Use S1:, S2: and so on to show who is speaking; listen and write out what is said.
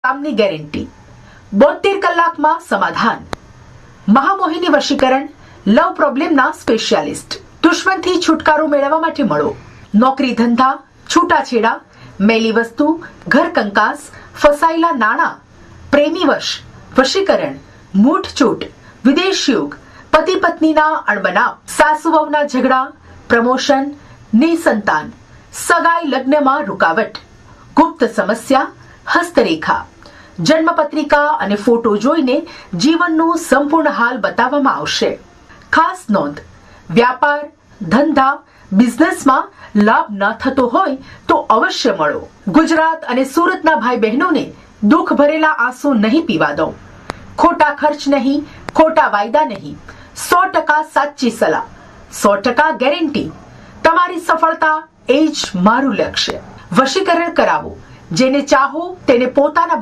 S1: કામની ગેરંટી, 72 કલાકમાં સમાધાન, મહામોહિની વશીકરણ, લવ પ્રોબ્લેમના સ્પેશિયાલિસ્ટ, દુશ્મનથી છુટકારો મેળવવા માટે મળો, નોકરી ધંધા, છૂટાછેડા, મેલી વસ્તુ, ઘર કંકાસ, ફસાયેલા નાણાં, પ્રેમી વશ, વશીકરણ, મૂઠચૂટ, વિદેશ યોગ, પતિ પત્નીના અણબનાવ, સાસુ વહુના ઝઘડા, પ્રમોશન, નિસંતાન, સગાઈ લગ્નમાં રૂકાવટ, ગુપ્ત સમસ્યા, હસ્તરેખા, જન્મપત્રિકા અને ફોટો જોઈને જીવનનો સંપૂર્ણ હાલ બતાવવામાં આવશે. ખાસ નોંધ, વ્યાપાર, ધંધા, બિઝનેસમાં લાભ ન થતો હોય તો અવશ્ય મળો. ગુજરાત અને સુરતના ભાઈ બહેનોને દુઃખ ભરેલા આંસુ નહીં પીવા દો. ખોટા ખર્ચ નહીં, ખોટા વાયદા નહીં, 100% સાચી સલાહ, 100% ગેરંટી. તમારી સફળતા એ જ મારું લક્ષ્ય. વશીકરણ કરાવો. જેને ચાહો તેને પોતાના